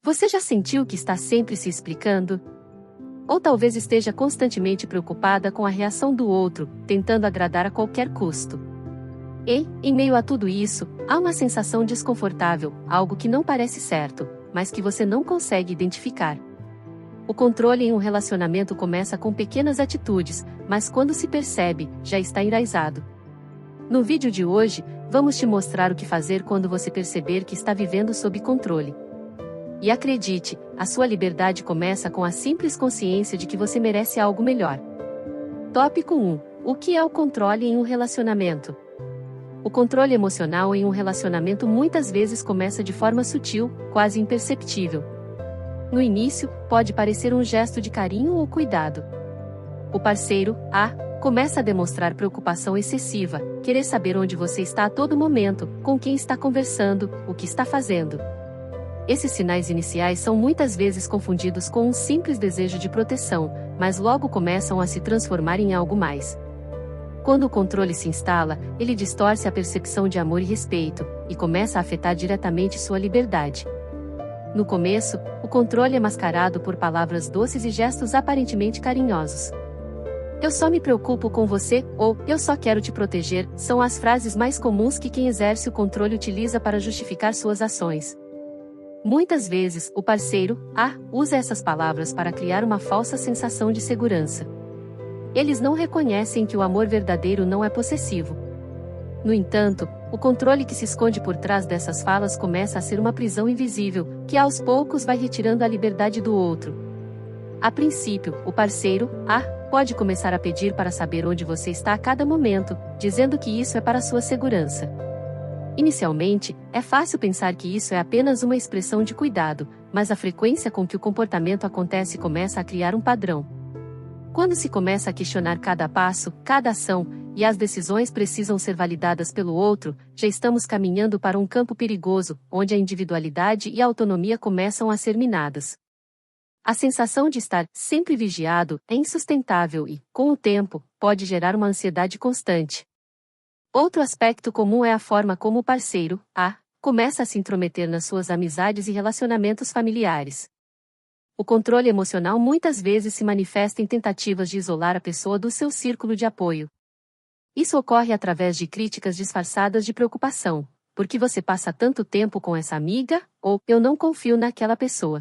Você já sentiu que está sempre se explicando? Ou talvez esteja constantemente preocupada com a reação do outro, tentando agradar a qualquer custo. E, em meio a tudo isso, há uma sensação desconfortável, algo que não parece certo, mas que você não consegue identificar. O controle em um relacionamento começa com pequenas atitudes, mas quando se percebe, já está enraizado. No vídeo de hoje, vamos te mostrar o que fazer quando você perceber que está vivendo sob controle. E acredite, a sua liberdade começa com a simples consciência de que você merece algo melhor. Tópico 1. O que é o controle em um relacionamento? O controle emocional em um relacionamento muitas vezes começa de forma sutil, quase imperceptível. No início, pode parecer um gesto de carinho ou cuidado. O parceiro, começa a demonstrar preocupação excessiva, querer saber onde você está a todo momento, com quem está conversando, o que está fazendo. Esses sinais iniciais são muitas vezes confundidos com um simples desejo de proteção, mas logo começam a se transformar em algo mais. Quando o controle se instala, ele distorce a percepção de amor e respeito, e começa a afetar diretamente sua liberdade. No começo, o controle é mascarado por palavras doces e gestos aparentemente carinhosos. "Eu só me preocupo com você", ou "eu só quero te proteger", são as frases mais comuns que quem exerce o controle utiliza para justificar suas ações. Muitas vezes, o parceiro, usa essas palavras para criar uma falsa sensação de segurança. Eles não reconhecem que o amor verdadeiro não é possessivo. No entanto, o controle que se esconde por trás dessas falas começa a ser uma prisão invisível, que aos poucos vai retirando a liberdade do outro. A princípio, o parceiro, pode começar a pedir para saber onde você está a cada momento, dizendo que isso é para sua segurança. Inicialmente, é fácil pensar que isso é apenas uma expressão de cuidado, mas a frequência com que o comportamento acontece começa a criar um padrão. Quando se começa a questionar cada passo, cada ação, e as decisões precisam ser validadas pelo outro, já estamos caminhando para um campo perigoso, onde a individualidade e a autonomia começam a ser minadas. A sensação de estar sempre vigiado é insustentável e, com o tempo, pode gerar uma ansiedade constante. Outro aspecto comum é a forma como o parceiro, começa a se intrometer nas suas amizades e relacionamentos familiares. O controle emocional muitas vezes se manifesta em tentativas de isolar a pessoa do seu círculo de apoio. Isso ocorre através de críticas disfarçadas de preocupação. "Por que você passa tanto tempo com essa amiga?", ou "eu não confio naquela pessoa".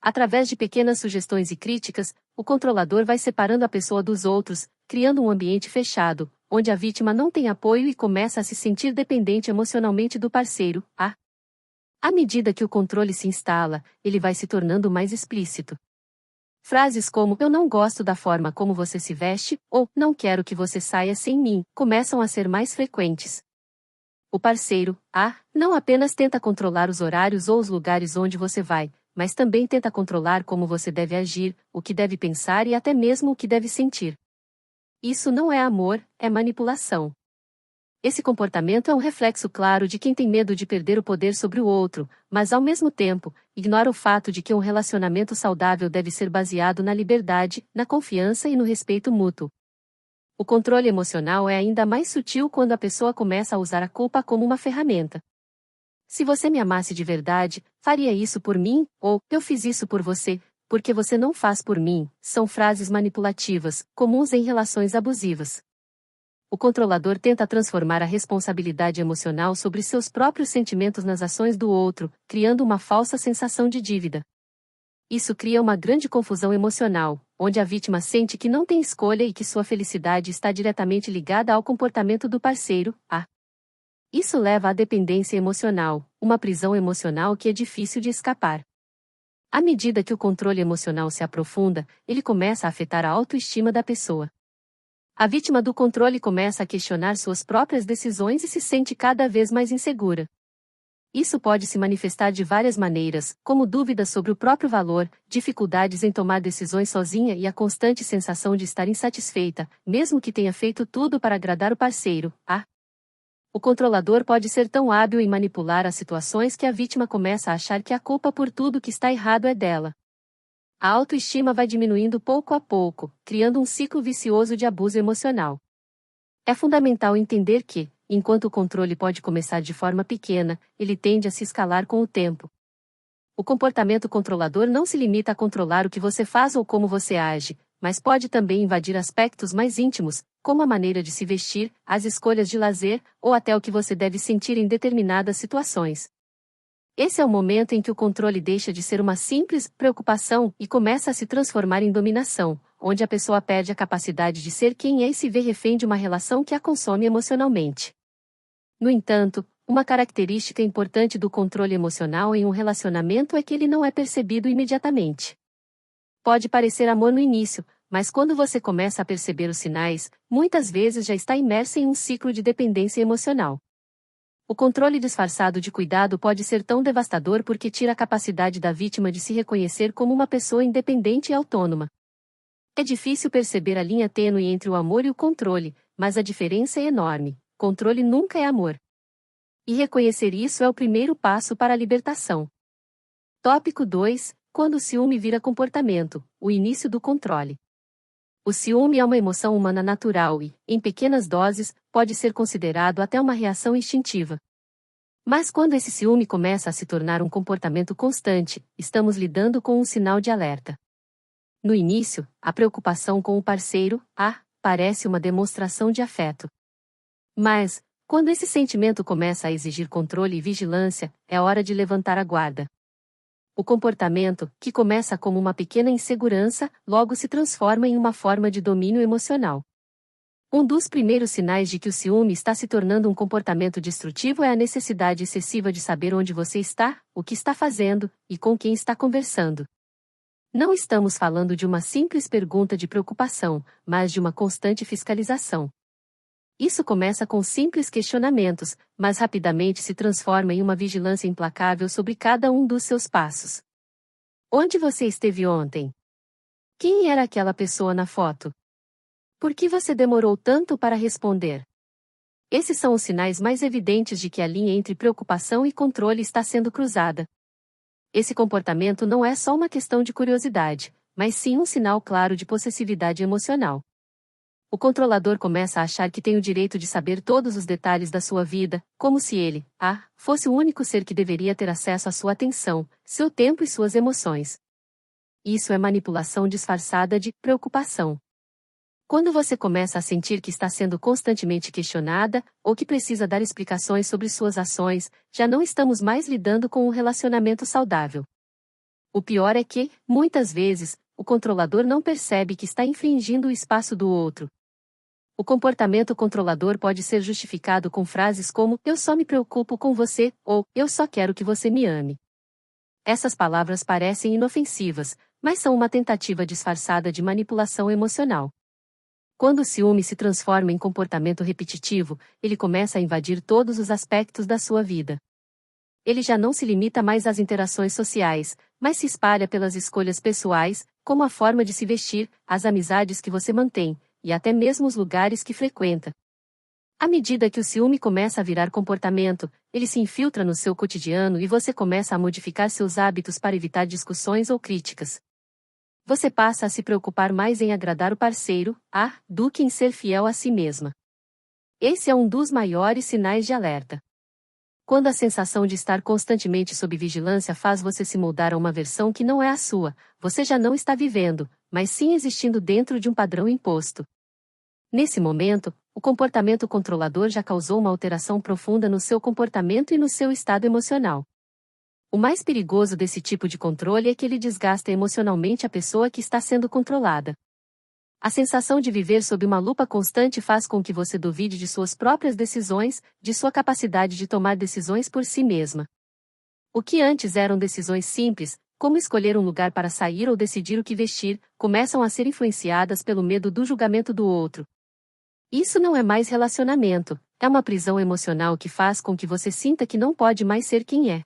Através de pequenas sugestões e críticas, o controlador vai separando a pessoa dos outros, criando um ambiente fechado, onde a vítima não tem apoio e começa a se sentir dependente emocionalmente do parceiro, À medida que o controle se instala, ele vai se tornando mais explícito. Frases como "eu não gosto da forma como você se veste", ou "não quero que você saia sem mim", começam a ser mais frequentes. O parceiro, não apenas tenta controlar os horários ou os lugares onde você vai, mas também tenta controlar como você deve agir, o que deve pensar e até mesmo o que deve sentir. Isso não é amor, é manipulação. Esse comportamento é um reflexo claro de quem tem medo de perder o poder sobre o outro, mas ao mesmo tempo, ignora o fato de que um relacionamento saudável deve ser baseado na liberdade, na confiança e no respeito mútuo. O controle emocional é ainda mais sutil quando a pessoa começa a usar a culpa como uma ferramenta. "Se você me amasse de verdade, faria isso por mim", ou "eu fiz isso por você, porque você não faz por mim", são frases manipulativas, comuns em relações abusivas. O controlador tenta transformar a responsabilidade emocional sobre seus próprios sentimentos nas ações do outro, criando uma falsa sensação de dívida. Isso cria uma grande confusão emocional, onde a vítima sente que não tem escolha e que sua felicidade está diretamente ligada ao comportamento do parceiro, Isso leva à dependência emocional, uma prisão emocional que é difícil de escapar. À medida que o controle emocional se aprofunda, ele começa a afetar a autoestima da pessoa. A vítima do controle começa a questionar suas próprias decisões e se sente cada vez mais insegura. Isso pode se manifestar de várias maneiras, como dúvidas sobre o próprio valor, dificuldades em tomar decisões sozinha e a constante sensação de estar insatisfeita, mesmo que tenha feito tudo para agradar o parceiro, O controlador pode ser tão hábil em manipular as situações que a vítima começa a achar que a culpa por tudo que está errado é dela. A autoestima vai diminuindo pouco a pouco, criando um ciclo vicioso de abuso emocional. É fundamental entender que, enquanto o controle pode começar de forma pequena, ele tende a se escalar com o tempo. O comportamento controlador não se limita a controlar o que você faz ou como você age, mas pode também invadir aspectos mais íntimos, como a maneira de se vestir, as escolhas de lazer, ou até o que você deve sentir em determinadas situações. Esse é o momento em que o controle deixa de ser uma simples preocupação e começa a se transformar em dominação, onde a pessoa perde a capacidade de ser quem é e se vê refém de uma relação que a consome emocionalmente. No entanto, uma característica importante do controle emocional em um relacionamento é que ele não é percebido imediatamente. Pode parecer amor no início, mas quando você começa a perceber os sinais, muitas vezes já está imersa em um ciclo de dependência emocional. O controle disfarçado de cuidado pode ser tão devastador porque tira a capacidade da vítima de se reconhecer como uma pessoa independente e autônoma. É difícil perceber a linha tênue entre o amor e o controle, mas a diferença é enorme. Controle nunca é amor. E reconhecer isso é o primeiro passo para a libertação. Tópico 2. Quando o ciúme vira comportamento, o início do controle. O ciúme é uma emoção humana natural e, em pequenas doses, pode ser considerado até uma reação instintiva. Mas quando esse ciúme começa a se tornar um comportamento constante, estamos lidando com um sinal de alerta. No início, a preocupação com o parceiro, parece uma demonstração de afeto. Mas, quando esse sentimento começa a exigir controle e vigilância, é hora de levantar a guarda. O comportamento, que começa como uma pequena insegurança, logo se transforma em uma forma de domínio emocional. Um dos primeiros sinais de que o ciúme está se tornando um comportamento destrutivo é a necessidade excessiva de saber onde você está, o que está fazendo e com quem está conversando. Não estamos falando de uma simples pergunta de preocupação, mas de uma constante fiscalização. Isso começa com simples questionamentos, mas rapidamente se transforma em uma vigilância implacável sobre cada um dos seus passos. Onde você esteve ontem? Quem era aquela pessoa na foto? Por que você demorou tanto para responder? Esses são os sinais mais evidentes de que a linha entre preocupação e controle está sendo cruzada. Esse comportamento não é só uma questão de curiosidade, mas sim um sinal claro de possessividade emocional. O controlador começa a achar que tem o direito de saber todos os detalhes da sua vida, como se ele, fosse o único ser que deveria ter acesso à sua atenção, seu tempo e suas emoções. Isso é manipulação disfarçada de preocupação. Quando você começa a sentir que está sendo constantemente questionada, ou que precisa dar explicações sobre suas ações, já não estamos mais lidando com um relacionamento saudável. O pior é que, muitas vezes, o controlador não percebe que está infringindo o espaço do outro. O comportamento controlador pode ser justificado com frases como "eu só me preocupo com você" ou "eu só quero que você me ame". Essas palavras parecem inofensivas, mas são uma tentativa disfarçada de manipulação emocional. Quando o ciúme se transforma em comportamento repetitivo, ele começa a invadir todos os aspectos da sua vida. Ele já não se limita mais às interações sociais, mas se espalha pelas escolhas pessoais, como a forma de se vestir, as amizades que você mantém, e até mesmo os lugares que frequenta. À medida que o ciúme começa a virar comportamento, ele se infiltra no seu cotidiano e você começa a modificar seus hábitos para evitar discussões ou críticas. Você passa a se preocupar mais em agradar o parceiro, do que em ser fiel a si mesma. Esse é um dos maiores sinais de alerta. Quando a sensação de estar constantemente sob vigilância faz você se moldar a uma versão que não é a sua, você já não está vivendo, mas sim existindo dentro de um padrão imposto. Nesse momento, o comportamento controlador já causou uma alteração profunda no seu comportamento e no seu estado emocional. O mais perigoso desse tipo de controle é que ele desgasta emocionalmente a pessoa que está sendo controlada. A sensação de viver sob uma lupa constante faz com que você duvide de suas próprias decisões, de sua capacidade de tomar decisões por si mesma. O que antes eram decisões simples, como escolher um lugar para sair ou decidir o que vestir, começam a ser influenciadas pelo medo do julgamento do outro. Isso não é mais relacionamento, é uma prisão emocional que faz com que você sinta que não pode mais ser quem é.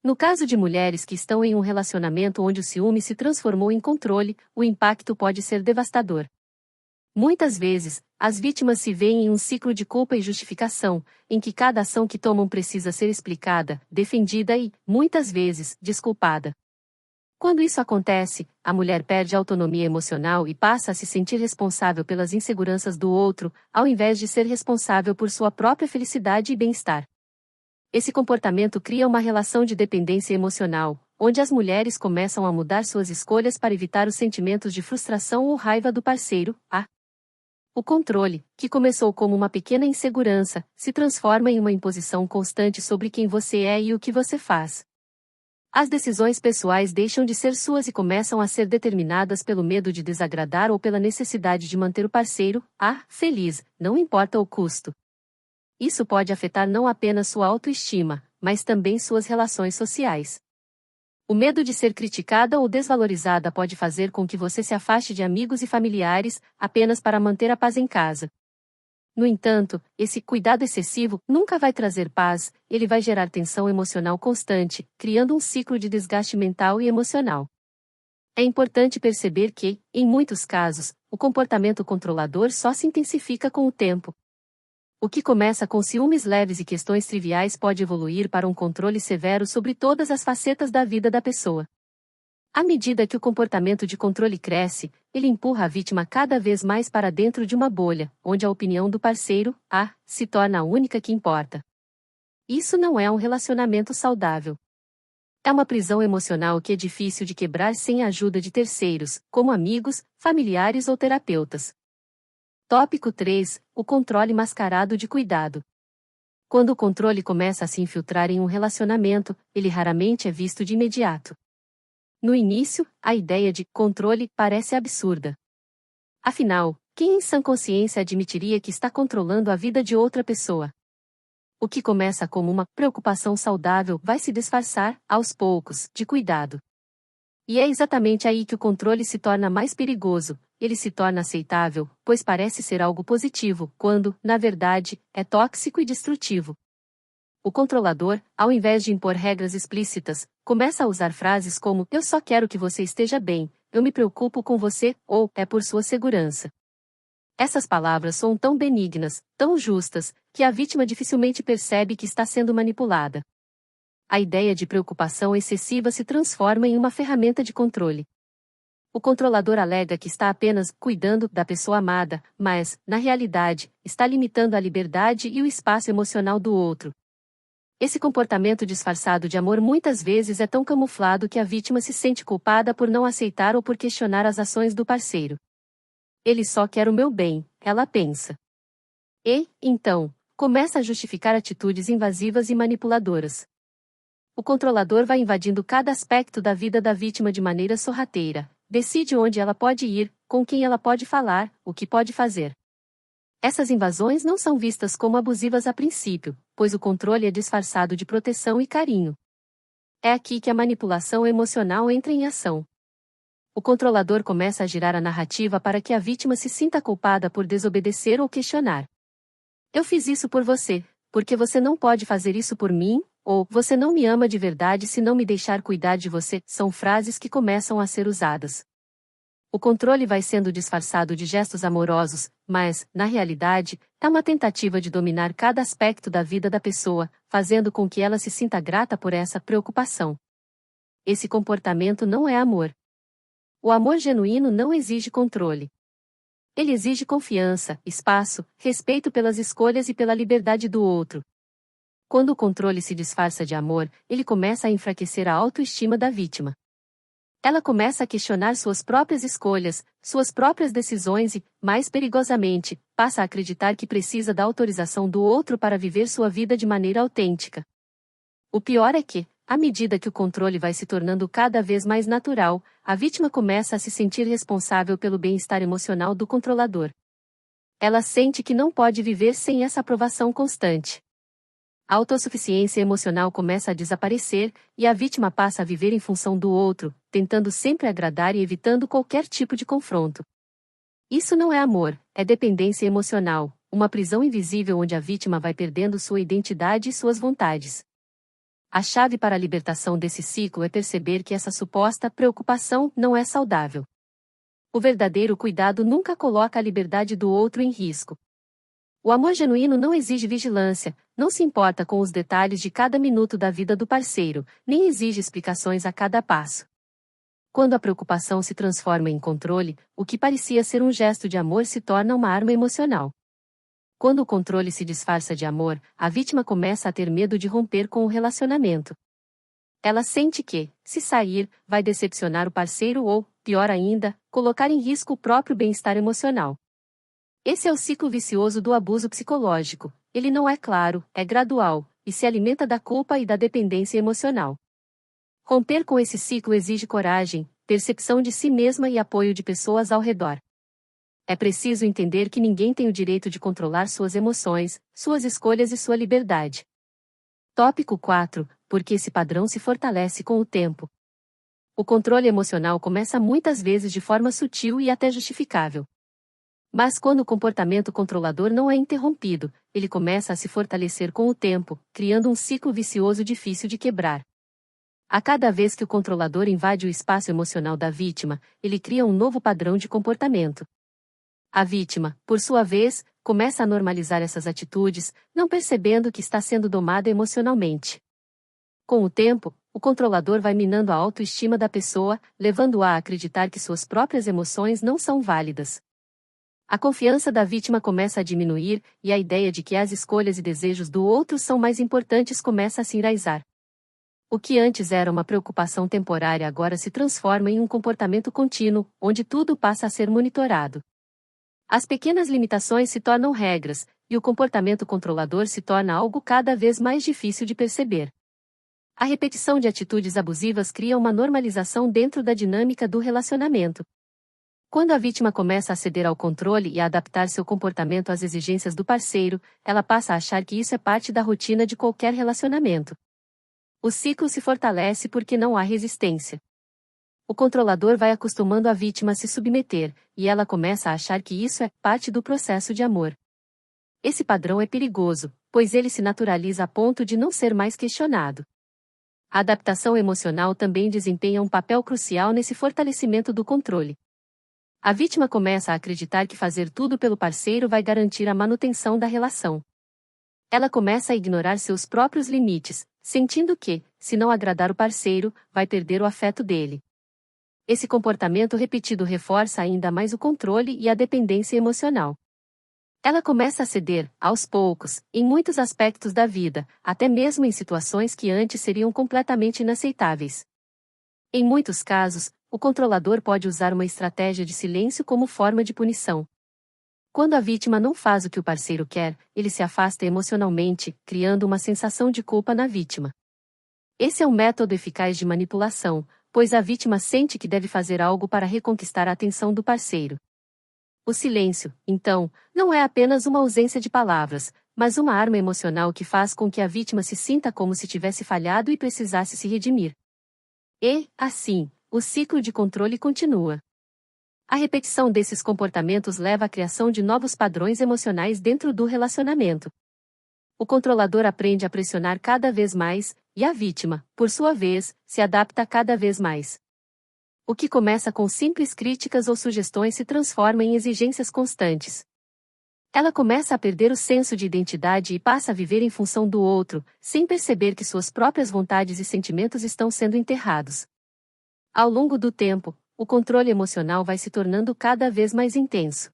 No caso de mulheres que estão em um relacionamento onde o ciúme se transformou em controle, o impacto pode ser devastador. Muitas vezes, as vítimas se veem em um ciclo de culpa e justificação, em que cada ação que tomam precisa ser explicada, defendida e, muitas vezes, desculpada. Quando isso acontece, a mulher perde a autonomia emocional e passa a se sentir responsável pelas inseguranças do outro, ao invés de ser responsável por sua própria felicidade e bem-estar. Esse comportamento cria uma relação de dependência emocional, onde as mulheres começam a mudar suas escolhas para evitar os sentimentos de frustração ou raiva do parceiro. O controle, que começou como uma pequena insegurança, se transforma em uma imposição constante sobre quem você é e o que você faz. As decisões pessoais deixam de ser suas e começam a ser determinadas pelo medo de desagradar ou pela necessidade de manter o parceiro, feliz, não importa o custo. Isso pode afetar não apenas sua autoestima, mas também suas relações sociais. O medo de ser criticada ou desvalorizada pode fazer com que você se afaste de amigos e familiares, apenas para manter a paz em casa. No entanto, esse cuidado excessivo nunca vai trazer paz, ele vai gerar tensão emocional constante, criando um ciclo de desgaste mental e emocional. É importante perceber que, em muitos casos, o comportamento controlador só se intensifica com o tempo. O que começa com ciúmes leves e questões triviais pode evoluir para um controle severo sobre todas as facetas da vida da pessoa. À medida que o comportamento de controle cresce, ele empurra a vítima cada vez mais para dentro de uma bolha, onde a opinião do parceiro, se torna a única que importa. Isso não é um relacionamento saudável. É uma prisão emocional que é difícil de quebrar sem a ajuda de terceiros, como amigos, familiares ou terapeutas. Tópico 3. O controle mascarado de cuidado. Quando o controle começa a se infiltrar em um relacionamento, ele raramente é visto de imediato. No início, a ideia de controle parece absurda. Afinal, quem em sã consciência admitiria que está controlando a vida de outra pessoa? O que começa como uma preocupação saudável vai se disfarçar, aos poucos, de cuidado. E é exatamente aí que o controle se torna mais perigoso, ele se torna aceitável, pois parece ser algo positivo, quando, na verdade, é tóxico e destrutivo. O controlador, ao invés de impor regras explícitas, começa a usar frases como "eu só quero que você esteja bem", "eu me preocupo com você", ou "é por sua segurança". Essas palavras são tão benignas, tão justas, que a vítima dificilmente percebe que está sendo manipulada. A ideia de preocupação excessiva se transforma em uma ferramenta de controle. O controlador alega que está apenas cuidando da pessoa amada, mas, na realidade, está limitando a liberdade e o espaço emocional do outro. Esse comportamento disfarçado de amor muitas vezes é tão camuflado que a vítima se sente culpada por não aceitar ou por questionar as ações do parceiro. Ele só quer o meu bem, ela pensa. E, então, começa a justificar atitudes invasivas e manipuladoras. O controlador vai invadindo cada aspecto da vida da vítima de maneira sorrateira, decide onde ela pode ir, com quem ela pode falar, o que pode fazer. Essas invasões não são vistas como abusivas a princípio, pois o controle é disfarçado de proteção e carinho. É aqui que a manipulação emocional entra em ação. O controlador começa a girar a narrativa para que a vítima se sinta culpada por desobedecer ou questionar. "Eu fiz isso por você, porque você não pode fazer isso por mim", ou "você não me ama de verdade se não me deixar cuidar de você", são frases que começam a ser usadas. O controle vai sendo disfarçado de gestos amorosos, mas, na realidade, é uma tentativa de dominar cada aspecto da vida da pessoa, fazendo com que ela se sinta grata por essa preocupação. Esse comportamento não é amor. O amor genuíno não exige controle. Ele exige confiança, espaço, respeito pelas escolhas e pela liberdade do outro. Quando o controle se disfarça de amor, ele começa a enfraquecer a autoestima da vítima. Ela começa a questionar suas próprias escolhas, suas próprias decisões e, mais perigosamente, passa a acreditar que precisa da autorização do outro para viver sua vida de maneira autêntica. O pior é que, à medida que o controle vai se tornando cada vez mais natural, a vítima começa a se sentir responsável pelo bem-estar emocional do controlador. Ela sente que não pode viver sem essa aprovação constante. A autossuficiência emocional começa a desaparecer, e a vítima passa a viver em função do outro, tentando sempre agradar e evitando qualquer tipo de confronto. Isso não é amor, é dependência emocional, uma prisão invisível onde a vítima vai perdendo sua identidade e suas vontades. A chave para a libertação desse ciclo é perceber que essa suposta preocupação não é saudável. O verdadeiro cuidado nunca coloca a liberdade do outro em risco. O amor genuíno não exige vigilância, não se importa com os detalhes de cada minuto da vida do parceiro, nem exige explicações a cada passo. Quando a preocupação se transforma em controle, o que parecia ser um gesto de amor se torna uma arma emocional. Quando o controle se disfarça de amor, a vítima começa a ter medo de romper com o relacionamento. Ela sente que, se sair, vai decepcionar o parceiro ou, pior ainda, colocar em risco o próprio bem-estar emocional. Esse é o ciclo vicioso do abuso psicológico. Ele não é claro, é gradual, e se alimenta da culpa e da dependência emocional. Romper com esse ciclo exige coragem, percepção de si mesma e apoio de pessoas ao redor. É preciso entender que ninguém tem o direito de controlar suas emoções, suas escolhas e sua liberdade. Tópico 4. Porque esse padrão se fortalece com o tempo. O controle emocional começa muitas vezes de forma sutil e até justificável. Mas quando o comportamento controlador não é interrompido, ele começa a se fortalecer com o tempo, criando um ciclo vicioso difícil de quebrar. A cada vez que o controlador invade o espaço emocional da vítima, ele cria um novo padrão de comportamento. A vítima, por sua vez, começa a normalizar essas atitudes, não percebendo que está sendo domada emocionalmente. Com o tempo, o controlador vai minando a autoestima da pessoa, levando-a a acreditar que suas próprias emoções não são válidas. A confiança da vítima começa a diminuir, e a ideia de que as escolhas e desejos do outro são mais importantes começa a se enraizar. O que antes era uma preocupação temporária agora se transforma em um comportamento contínuo, onde tudo passa a ser monitorado. As pequenas limitações se tornam regras, e o comportamento controlador se torna algo cada vez mais difícil de perceber. A repetição de atitudes abusivas cria uma normalização dentro da dinâmica do relacionamento. Quando a vítima começa a ceder ao controle e a adaptar seu comportamento às exigências do parceiro, ela passa a achar que isso é parte da rotina de qualquer relacionamento. O ciclo se fortalece porque não há resistência. O controlador vai acostumando a vítima a se submeter, e ela começa a achar que isso é parte do processo de amor. Esse padrão é perigoso, pois ele se naturaliza a ponto de não ser mais questionado. A adaptação emocional também desempenha um papel crucial nesse fortalecimento do controle. A vítima começa a acreditar que fazer tudo pelo parceiro vai garantir a manutenção da relação. Ela começa a ignorar seus próprios limites, sentindo que, se não agradar o parceiro, vai perder o afeto dele. Esse comportamento repetido reforça ainda mais o controle e a dependência emocional. Ela começa a ceder, aos poucos, em muitos aspectos da vida, até mesmo em situações que antes seriam completamente inaceitáveis. Em muitos casos, o controlador pode usar uma estratégia de silêncio como forma de punição. Quando a vítima não faz o que o parceiro quer, ele se afasta emocionalmente, criando uma sensação de culpa na vítima. Esse é um método eficaz de manipulação, pois a vítima sente que deve fazer algo para reconquistar a atenção do parceiro. O silêncio, então, não é apenas uma ausência de palavras, mas uma arma emocional que faz com que a vítima se sinta como se tivesse falhado e precisasse se redimir. E, assim, o ciclo de controle continua. A repetição desses comportamentos leva à criação de novos padrões emocionais dentro do relacionamento. O controlador aprende a pressionar cada vez mais, e a vítima, por sua vez, se adapta cada vez mais. O que começa com simples críticas ou sugestões se transforma em exigências constantes. Ela começa a perder o senso de identidade e passa a viver em função do outro, sem perceber que suas próprias vontades e sentimentos estão sendo enterrados. Ao longo do tempo, o controle emocional vai se tornando cada vez mais intenso.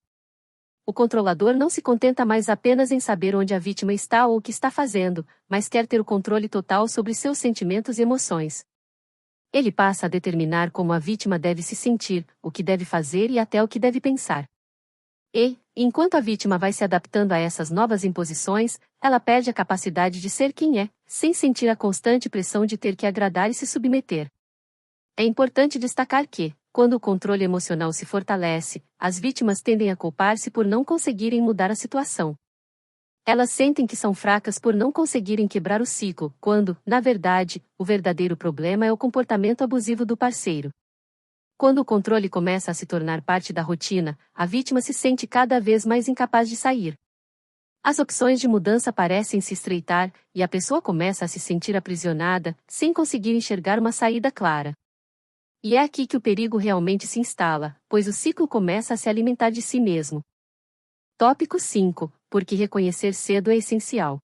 O controlador não se contenta mais apenas em saber onde a vítima está ou o que está fazendo, mas quer ter o controle total sobre seus sentimentos e emoções. Ele passa a determinar como a vítima deve se sentir, o que deve fazer e até o que deve pensar. E, enquanto a vítima vai se adaptando a essas novas imposições, ela perde a capacidade de ser quem é, sem sentir a constante pressão de ter que agradar e se submeter. É importante destacar que, quando o controle emocional se fortalece, as vítimas tendem a culpar-se por não conseguirem mudar a situação. Elas sentem que são fracas por não conseguirem quebrar o ciclo, quando, na verdade, o verdadeiro problema é o comportamento abusivo do parceiro. Quando o controle começa a se tornar parte da rotina, a vítima se sente cada vez mais incapaz de sair. As opções de mudança parecem se estreitar, e a pessoa começa a se sentir aprisionada, sem conseguir enxergar uma saída clara. E é aqui que o perigo realmente se instala, pois o ciclo começa a se alimentar de si mesmo. Tópico 5. Porque reconhecer cedo é essencial.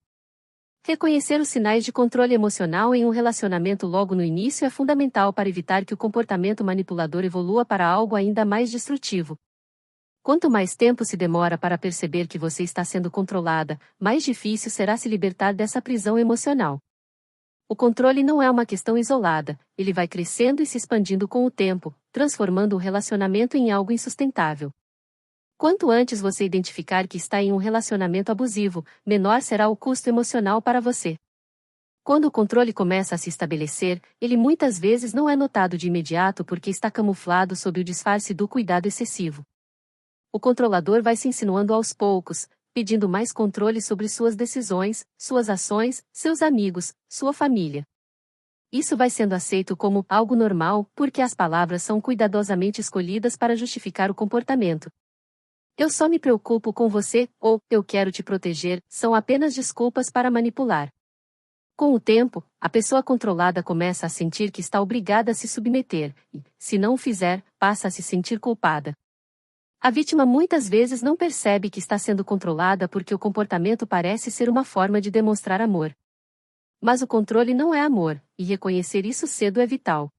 Reconhecer os sinais de controle emocional em um relacionamento logo no início é fundamental para evitar que o comportamento manipulador evolua para algo ainda mais destrutivo. Quanto mais tempo se demora para perceber que você está sendo controlada, mais difícil será se libertar dessa prisão emocional. O controle não é uma questão isolada, ele vai crescendo e se expandindo com o tempo, transformando o relacionamento em algo insustentável. Quanto antes você identificar que está em um relacionamento abusivo, menor será o custo emocional para você. Quando o controle começa a se estabelecer, ele muitas vezes não é notado de imediato porque está camuflado sob o disfarce do cuidado excessivo. O controlador vai se insinuando aos poucos, pedindo mais controle sobre suas decisões, suas ações, seus amigos, sua família. Isso vai sendo aceito como algo normal, porque as palavras são cuidadosamente escolhidas para justificar o comportamento. Eu só me preocupo com você, ou eu quero te proteger, são apenas desculpas para manipular. Com o tempo, a pessoa controlada começa a sentir que está obrigada a se submeter, e, se não o fizer, passa a se sentir culpada. A vítima muitas vezes não percebe que está sendo controlada porque o comportamento parece ser uma forma de demonstrar amor. Mas o controle não é amor, e reconhecer isso cedo é vital.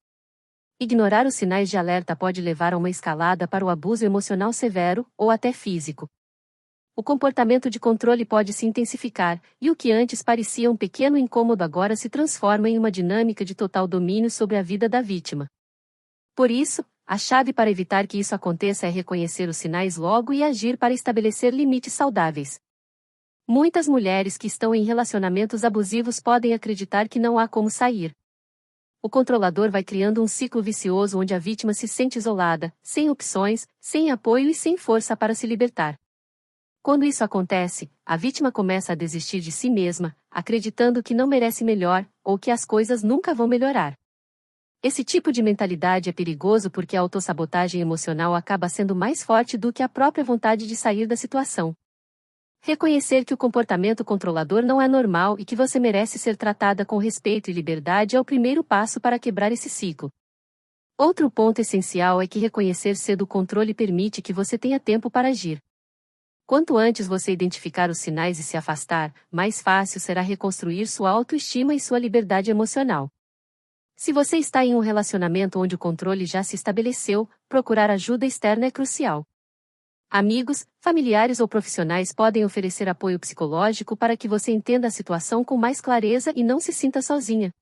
Ignorar os sinais de alerta pode levar a uma escalada para o abuso emocional severo, ou até físico. O comportamento de controle pode se intensificar, e o que antes parecia um pequeno incômodo agora se transforma em uma dinâmica de total domínio sobre a vida da vítima. Por isso, a chave para evitar que isso aconteça é reconhecer os sinais logo e agir para estabelecer limites saudáveis. Muitas mulheres que estão em relacionamentos abusivos podem acreditar que não há como sair. O controlador vai criando um ciclo vicioso onde a vítima se sente isolada, sem opções, sem apoio e sem força para se libertar. Quando isso acontece, a vítima começa a desistir de si mesma, acreditando que não merece melhor, ou que as coisas nunca vão melhorar. Esse tipo de mentalidade é perigoso porque a autossabotagem emocional acaba sendo mais forte do que a própria vontade de sair da situação. Reconhecer que o comportamento controlador não é normal e que você merece ser tratada com respeito e liberdade é o primeiro passo para quebrar esse ciclo. Outro ponto essencial é que reconhecer cedo o controle permite que você tenha tempo para agir. Quanto antes você identificar os sinais e se afastar, mais fácil será reconstruir sua autoestima e sua liberdade emocional. Se você está em um relacionamento onde o controle já se estabeleceu, procurar ajuda externa é crucial. Amigos, familiares ou profissionais podem oferecer apoio psicológico para que você entenda a situação com mais clareza e não se sinta sozinha.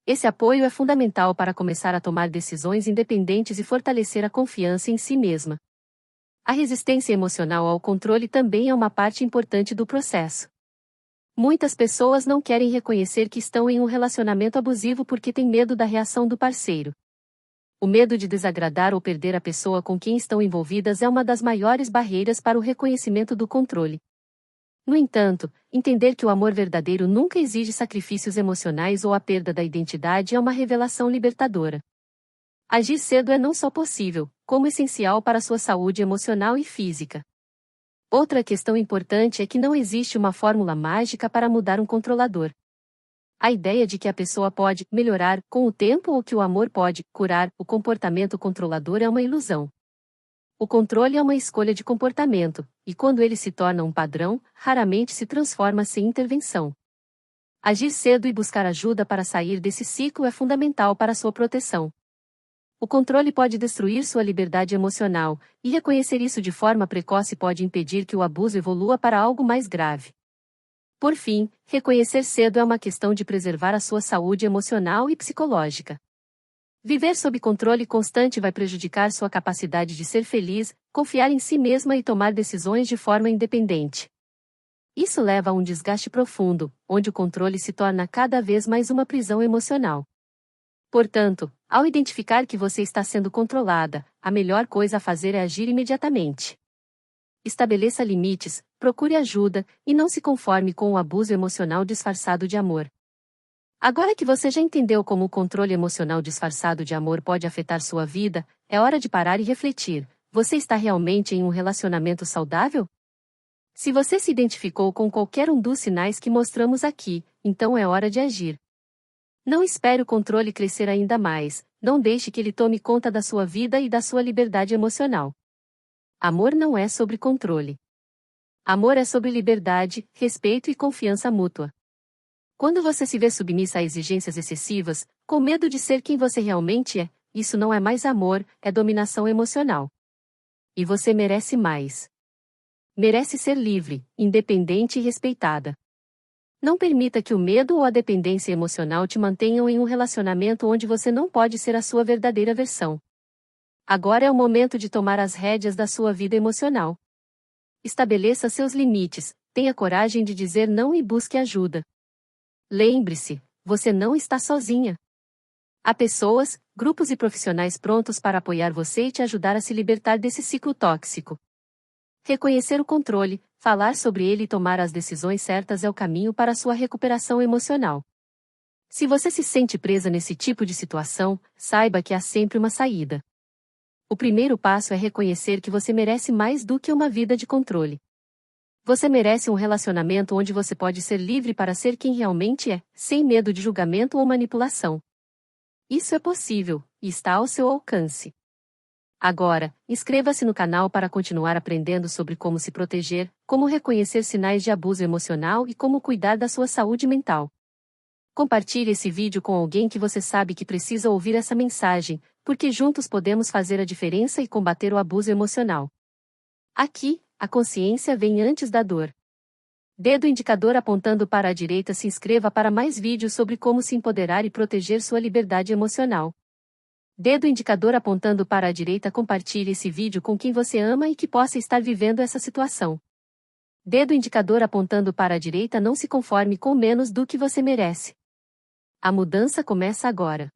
Esse apoio é fundamental para começar a tomar decisões independentes e fortalecer a confiança em si mesma. A resistência emocional ao controle também é uma parte importante do processo. Muitas pessoas não querem reconhecer que estão em um relacionamento abusivo porque têm medo da reação do parceiro. O medo de desagradar ou perder a pessoa com quem estão envolvidas é uma das maiores barreiras para o reconhecimento do controle. No entanto, entender que o amor verdadeiro nunca exige sacrifícios emocionais ou a perda da identidade é uma revelação libertadora. Agir cedo é não só possível, como essencial para sua saúde emocional e física. Outra questão importante é que não existe uma fórmula mágica para mudar um controlador. A ideia de que a pessoa pode melhorar com o tempo ou que o amor pode curar o comportamento controlador é uma ilusão. O controle é uma escolha de comportamento, e quando ele se torna um padrão, raramente se transforma sem intervenção. Agir cedo e buscar ajuda para sair desse ciclo é fundamental para sua proteção. O controle pode destruir sua liberdade emocional, e reconhecer isso de forma precoce pode impedir que o abuso evolua para algo mais grave. Por fim, reconhecer cedo é uma questão de preservar a sua saúde emocional e psicológica. Viver sob controle constante vai prejudicar sua capacidade de ser feliz, confiar em si mesma e tomar decisões de forma independente. Isso leva a um desgaste profundo, onde o controle se torna cada vez mais uma prisão emocional. Portanto, ao identificar que você está sendo controlada, a melhor coisa a fazer é agir imediatamente. Estabeleça limites, procure ajuda, e não se conforme com o abuso emocional disfarçado de amor. Agora que você já entendeu como o controle emocional disfarçado de amor pode afetar sua vida, é hora de parar e refletir: você está realmente em um relacionamento saudável? Se você se identificou com qualquer um dos sinais que mostramos aqui, então é hora de agir. Não espere o controle crescer ainda mais, não deixe que ele tome conta da sua vida e da sua liberdade emocional. Amor não é sobre controle. Amor é sobre liberdade, respeito e confiança mútua. Quando você se vê submissa a exigências excessivas, com medo de ser quem você realmente é, isso não é mais amor, é dominação emocional. E você merece mais. Merece ser livre, independente e respeitada. Não permita que o medo ou a dependência emocional te mantenham em um relacionamento onde você não pode ser a sua verdadeira versão. Agora é o momento de tomar as rédeas da sua vida emocional. Estabeleça seus limites, tenha coragem de dizer não e busque ajuda. Lembre-se, você não está sozinha. Há pessoas, grupos e profissionais prontos para apoiar você e te ajudar a se libertar desse ciclo tóxico. Reconhecer o controle, falar sobre ele e tomar as decisões certas é o caminho para a sua recuperação emocional. Se você se sente presa nesse tipo de situação, saiba que há sempre uma saída. O primeiro passo é reconhecer que você merece mais do que uma vida de controle. Você merece um relacionamento onde você pode ser livre para ser quem realmente é, sem medo de julgamento ou manipulação. Isso é possível, e está ao seu alcance. Agora, inscreva-se no canal para continuar aprendendo sobre como se proteger, como reconhecer sinais de abuso emocional e como cuidar da sua saúde mental. Compartilhe esse vídeo com alguém que você sabe que precisa ouvir essa mensagem, porque juntos podemos fazer a diferença e combater o abuso emocional. Aqui, a consciência vem antes da dor. Dedo indicador apontando para a direita. Se inscreva para mais vídeos sobre como se empoderar e proteger sua liberdade emocional. Dedo indicador apontando para a direita. Compartilhe esse vídeo com quem você ama e que possa estar vivendo essa situação. Dedo indicador apontando para a direita. Não se conforme com menos do que você merece. A mudança começa agora.